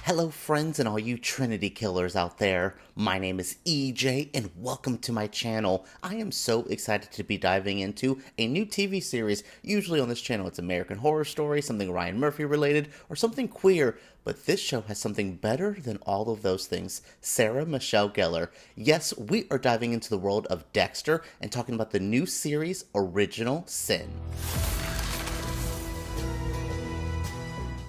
Hello friends and all you Trinity killers out there. My name is EJ and welcome to my channel. I am so excited to be diving into a new TV series. Usually on this channel it's American Horror Story, something Ryan Murphy related, or something queer. But this show has something better than all of those things. Sarah Michelle Gellar. Yes, we are diving into the world of Dexter and talking about the new series, Original Sin.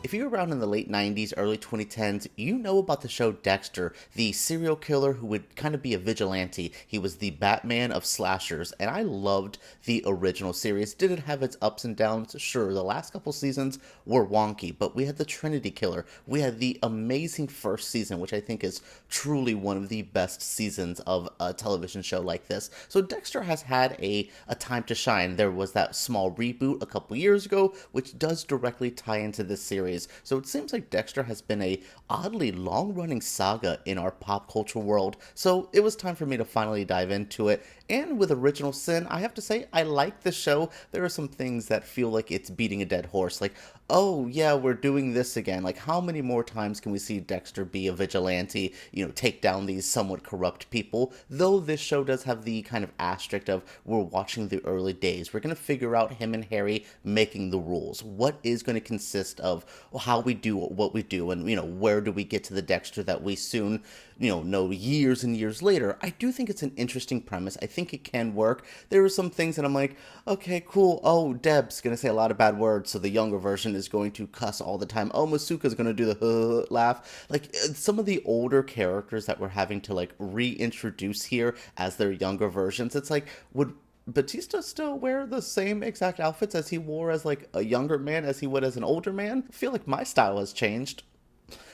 If you're around in the late 90s, early 2010s, you know about the show Dexter, the serial killer who would kind of be a vigilante. He was the Batman of slashers, and I loved the original series. Did it have its ups and downs? Sure, the last couple seasons were wonky, but we had the Trinity Killer. We had the amazing first season, which I think is truly one of the best seasons of a television show like this. So Dexter has had a time to shine. There was that small reboot a couple years ago, which does directly tie into this series. So it seems like Dexter has been a oddly long-running saga in our pop culture world. So it was time for me to finally dive into it. And with Original Sin, I have to say, I like the show. There are some things that feel like it's beating a dead horse. Like, oh yeah, we're doing this again. Like, how many more times can we see Dexter be a vigilante, take down these somewhat corrupt people? Though this show does have the kind of asterisk of we're watching the early days. We're going to figure out him and Harry making the rules. What is going to consist of how we do what we do, and where do we get to the Dexter that we soon know years and years later. I do think it's an interesting premise. I think it can work. There are some things that I'm like, okay, cool. Oh, Deb's gonna say a lot of bad words, so the younger version is going to cuss all the time. Oh, Masuka's gonna do the laugh. Like, some of the older characters that we're having to like reintroduce here as their younger versions, it's like, would Batista still wear the same exact outfits as he wore as like a younger man as he would as an older man? I feel like my style has changed.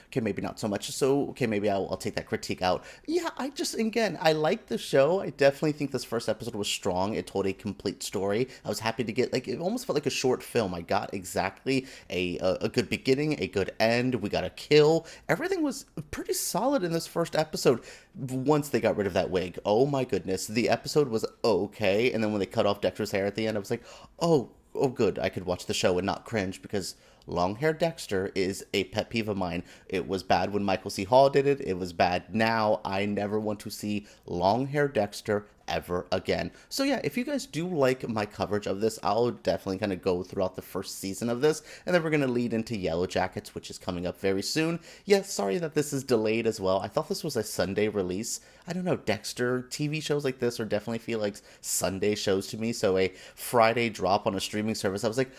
Okay, maybe not so much. So, okay, maybe I'll take that critique out. Yeah, again, I like the show. I definitely think this first episode was strong. It told a complete story. I was happy to get, like, it almost felt like a short film. I got exactly a good beginning, a good end. We got a kill. Everything was pretty solid in this first episode. Once they got rid of that wig, oh my goodness, the episode was okay. And then when they cut off Dexter's hair at the end, I was like, oh good, I could watch the show and not cringe, because long-haired Dexter is a pet peeve of mine. It was bad when Michael C. Hall did it. It was bad now. I never want to see long-haired Dexter ever again. So yeah, if you guys do like my coverage of this, I'll definitely kind of go throughout the first season of this, and then we're going to lead into Yellow Jackets, which is coming up very soon. Yeah, sorry that this is delayed as well. I thought this was a Sunday release. I don't know, Dexter TV shows like this are definitely feel like Sunday shows to me, so a Friday drop on a streaming service, I was like,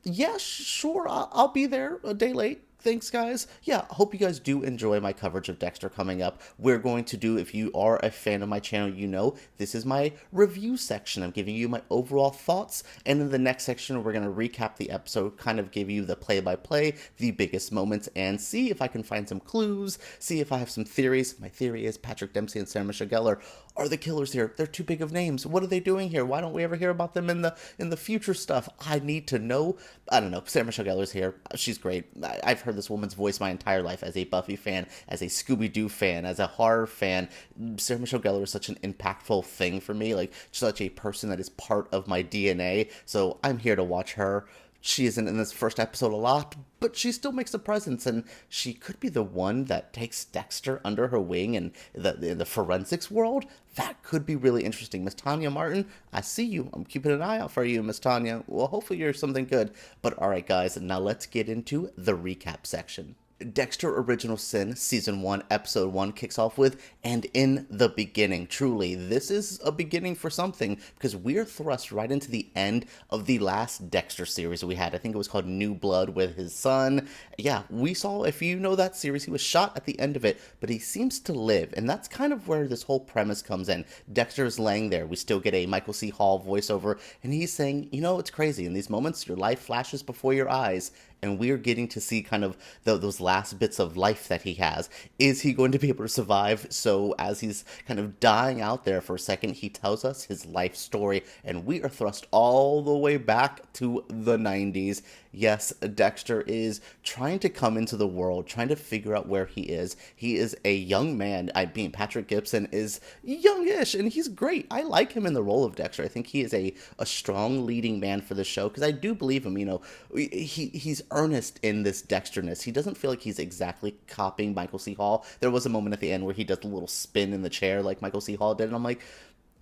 yeah, sure, I'll be there a day late. Thanks, guys. Yeah, hope you guys do enjoy my coverage of Dexter coming up. We're going to do, if you are a fan of my channel, this is my review section. I'm giving you my overall thoughts, and in the next section, we're going to recap the episode, kind of give you the play-by-play, the biggest moments, and see if I can find some clues, see if I have some theories. My theory is Patrick Dempsey and Sarah Michelle Gellar are the killers here. They're too big of names. What are they doing here? Why don't we ever hear about them in the future stuff? I need to know. I don't know. Sarah Michelle Gellar's here. She's great. I've heard this woman's voice my entire life as a Buffy fan, as a Scooby-Doo fan, as a horror fan. Sarah Michelle Gellar is such an impactful thing for me, like such a person that is part of my DNA. So I'm here to watch her. She isn't in this first episode a lot, but she still makes a presence, and she could be the one that takes Dexter under her wing in the forensics world. That could be really interesting. Miss Tanya Martin, I see you. I'm keeping an eye out for you, Miss Tanya. Well, hopefully you're something good. But alright, guys, now let's get into the recap section. Dexter Original Sin Season 1, Episode 1 kicks off with, and in the beginning. Truly, this is a beginning for something, because we're thrust right into the end of the last Dexter series we had. I think it was called New Blood with his son. Yeah, we saw, if you know that series, he was shot at the end of it, but he seems to live, and that's kind of where this whole premise comes in. Dexter is laying there. We still get a Michael C. Hall voiceover, and he's saying, it's crazy. In these moments, your life flashes before your eyes, and we're getting to see kind of those last bits of life that he has. Is he going to be able to survive? So as he's kind of dying out there for a second, he tells us his life story, and we are thrust all the way back to the 90s. Yes, Dexter is trying to come into the world, trying to figure out where he is. He is a young man. Patrick Gibson is youngish, and he's great. I like him in the role of Dexter. I think he is a strong leading man for the show, because I do believe him. He's earnest in this Dexterness. He doesn't feel like like he's exactly copying Michael C. Hall. There was a moment at the end where he does a little spin in the chair like Michael C. Hall did, and I'm like,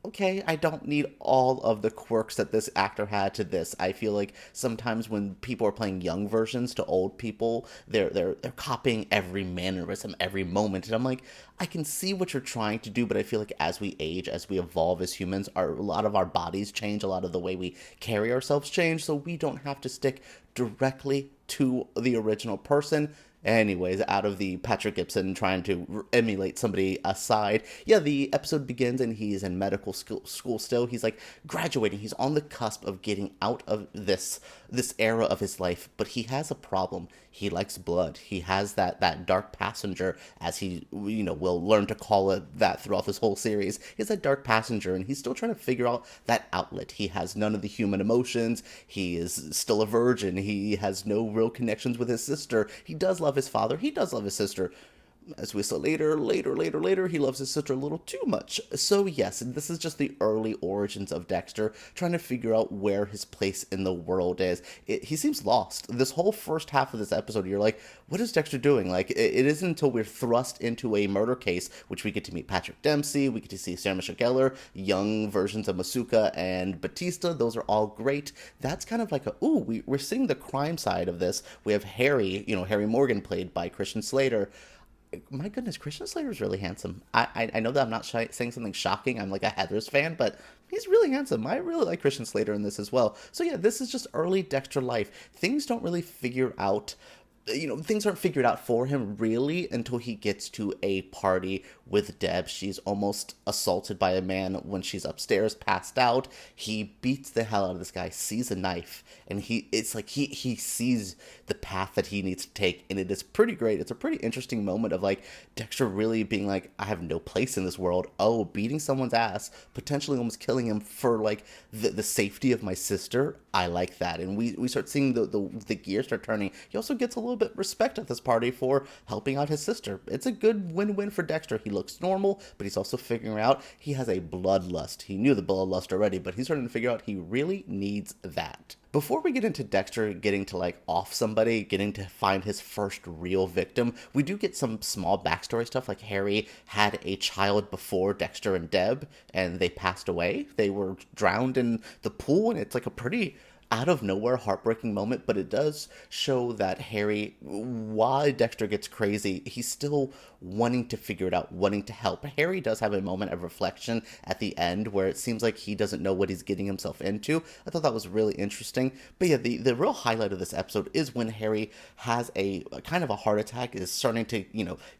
okay, I don't need all of the quirks that this actor had to this. I feel like sometimes when people are playing young versions to old people, they're copying every mannerism, every moment, and I'm like, I can see what you're trying to do, but I feel like as we age, as we evolve as humans, a lot of our bodies change, a lot of the way we carry ourselves change, so we don't have to stick directly to the original person. Anyways, out of the Patrick Gibson trying to emulate somebody aside, yeah, the episode begins and he's in medical school still. He's like graduating. He's on the cusp of getting out of this era of his life, but he has a problem. He likes blood. He has that dark passenger, as he will learn to call it that throughout this whole series. He's a dark passenger, and he's still trying to figure out that outlet. He has none of the human emotions. He is still a virgin. He has no real connections with his sister. He does love his father. He does love his sister. As we saw later, he loves his sister a little too much. So yes, this is just the early origins of Dexter, trying to figure out where his place in the world is. He seems lost. This whole first half of this episode, you're like, what is Dexter doing? Like, it isn't until we're thrust into a murder case, which we get to meet Patrick Dempsey, we get to see Sarah Michelle Gellar, young versions of Masuka and Batista. Those are all great. That's kind of like we're seeing the crime side of this. We have Harry, Harry Morgan, played by Christian Slater. My goodness, Christian Slater's really handsome. I know that I'm not saying something shocking. I'm like a Heathers fan, but he's really handsome. I really like Christian Slater in this as well. So yeah, this is just early Dexter life. Things don't really figure out, things aren't figured out for him really until he gets to a party with Deb. She's almost assaulted by a man when she's upstairs, passed out. He beats the hell out of this guy, sees a knife, and he sees the path that he needs to take, and it is pretty great. It's a pretty interesting moment of like Dexter really being like, I have no place in this world. Oh, beating someone's ass, potentially almost killing him for like the safety of my sister. I like that. And we start seeing the gears start turning. He also gets a little bit respect at this party for helping out his sister. It's a good win-win for Dexter. He looks normal, but he's also figuring out he has a bloodlust. He knew the bloodlust already, but he's starting to figure out he really needs that. Before we get into Dexter getting to like off somebody, getting to find his first real victim, we do get some small backstory stuff, like Harry had a child before Dexter and Deb, and they passed away. They were drowned in the pool, and it's like a pretty out of nowhere heartbreaking moment, but it does show that Harry, while Dexter gets crazy, he's still wanting to figure it out, wanting to help. Harry does have a moment of reflection at the end where it seems like he doesn't know what he's getting himself into. I thought that was really interesting. But yeah, the real highlight of this episode is when Harry has a kind of a heart attack, is starting to,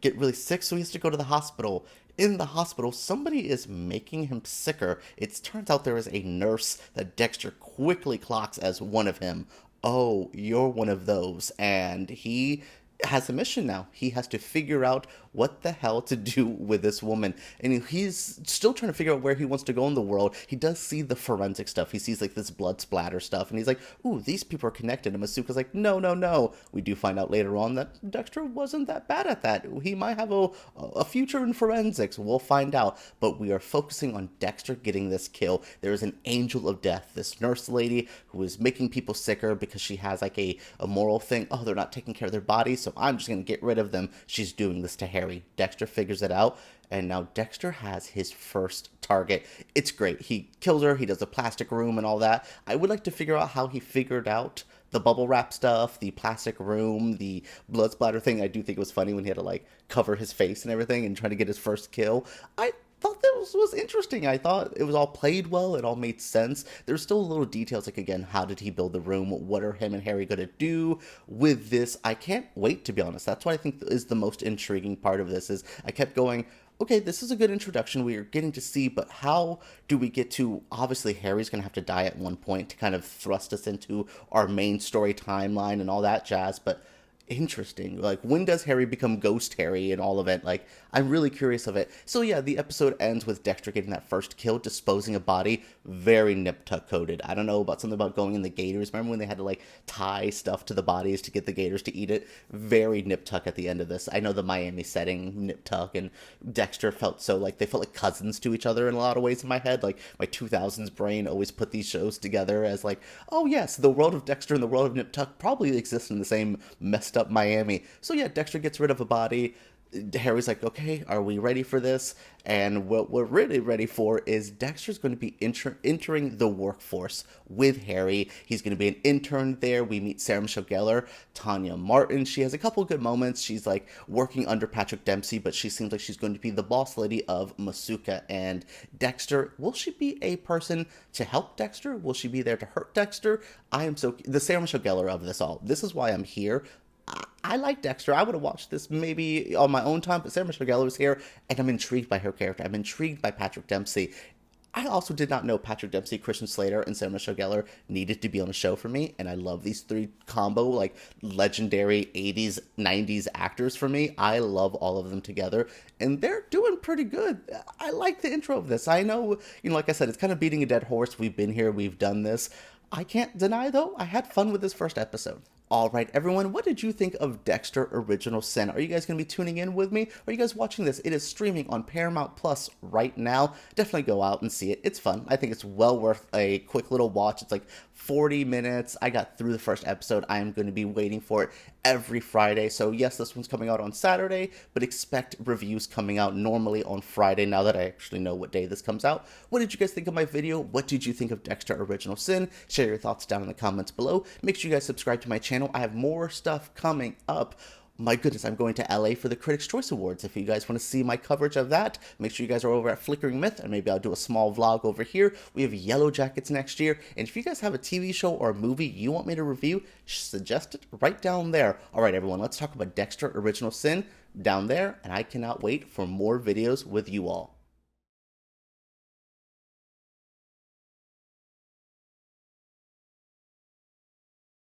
get really sick, so he has to go to the hospital. In the hospital, somebody is making him sicker. It turns out there is a nurse that Dexter quickly clocks as one of him. Oh, you're one of those. And he has a mission now. He has to figure out what the hell to do with this woman. And he's still trying to figure out where he wants to go in the world. He does see the forensic stuff. He sees like this blood splatter stuff. And he's like, ooh, these people are connected. And Masuka's like, no. We do find out later on that Dexter wasn't that bad at that. He might have a future in forensics. We'll find out. But we are focusing on Dexter getting this kill. There is an angel of death. This nurse lady who is making people sicker because she has like a moral thing. Oh, they're not taking care of their bodies, so I'm just going to get rid of them. She's doing this to Harry. Dexter figures it out, and now Dexter has his first target. It's great. He kills her. He does the plastic room and all that. I would like to figure out how he figured out the bubble wrap stuff, the plastic room, the blood splatter thing. I do think it was funny when he had to like cover his face and everything and try to get his first kill. I thought that was interesting. I thought it was all played well. It all made sense. There's still little details like, again, how did he build the room? What are him and Harry going to do with this? I can't wait, to be honest. That's what I think is the most intriguing part of this. Is I kept going, okay, this is a good introduction. We are getting to see, but how do we get to, obviously Harry's going to have to die at one point to kind of thrust us into our main story timeline and all that jazz, but interesting. Like, when does Harry become Ghost Harry and all of it? Like, I'm really curious of it. So yeah, the episode ends with Dexter getting that first kill, disposing a body. Very nip-tuck coded. I don't know about something about going in the gators. Remember when they had to like tie stuff to the bodies to get the gators to eat it? Very nip-tuck at the end of this. I know the Miami setting, nip-tuck, and Dexter felt so like, they felt like cousins to each other in a lot of ways in my head. Like, my 2000s brain always put these shows together as like, oh yes, the world of Dexter and the world of nip-tuck probably exist in the same messed up Miami. So yeah, Dexter gets rid of a body. Harry's like, okay, are we ready for this? And what we're really ready for is Dexter's going to be entering the workforce with Harry. He's going to be an intern there. We meet Sarah Michelle Gellar, Tanya Martin. She has a couple good moments. She's like working under Patrick Dempsey, but she seems like she's going to be the boss lady of Masuka and Dexter. Will she be a person to help Dexter? Will she be there to hurt Dexter? I am so... The Sarah Michelle Gellar of this all. This is why I'm here. I like Dexter. I would have watched this maybe on my own time, but Sarah Michelle Gellar is here, and I'm intrigued by her character. I'm intrigued by Patrick Dempsey. I also did not know Patrick Dempsey, Christian Slater, and Sarah Michelle Gellar needed to be on a show for me, and I love these three combo, like, legendary 80s, 90s actors for me. I love all of them together, and they're doing pretty good. I like the intro of this. I know, like I said, it's kind of beating a dead horse. We've been here, we've done this. I can't deny, though, I had fun with this first episode. Alright everyone, what did you think of Dexter Original Sin? Are you guys going to be tuning in with me? Are you guys watching this? It is streaming on Paramount Plus right now. Definitely go out and see it. It's fun. I think it's well worth a quick little watch. It's like 40 minutes. I got through the first episode. I am going to be waiting for it every Friday. So yes, this one's coming out on Saturday, but expect reviews coming out normally on Friday now that I actually know what day this comes out. What did you guys think of my video? What did you think of Dexter Original Sin? Share your thoughts down in the comments below. Make sure you guys subscribe to my channel. I have more stuff coming up. My goodness, I'm going to LA for the Critics' Choice Awards. If you guys want to see my coverage of that, make sure you guys are over at Flickering Myth, and maybe I'll do a small vlog over here. We have Yellow Jackets next year, and if you guys have a TV show or a movie you want me to review, suggest it right down there. Alright everyone, let's talk about Dexter Original Sin down there, and I cannot wait for more videos with you all.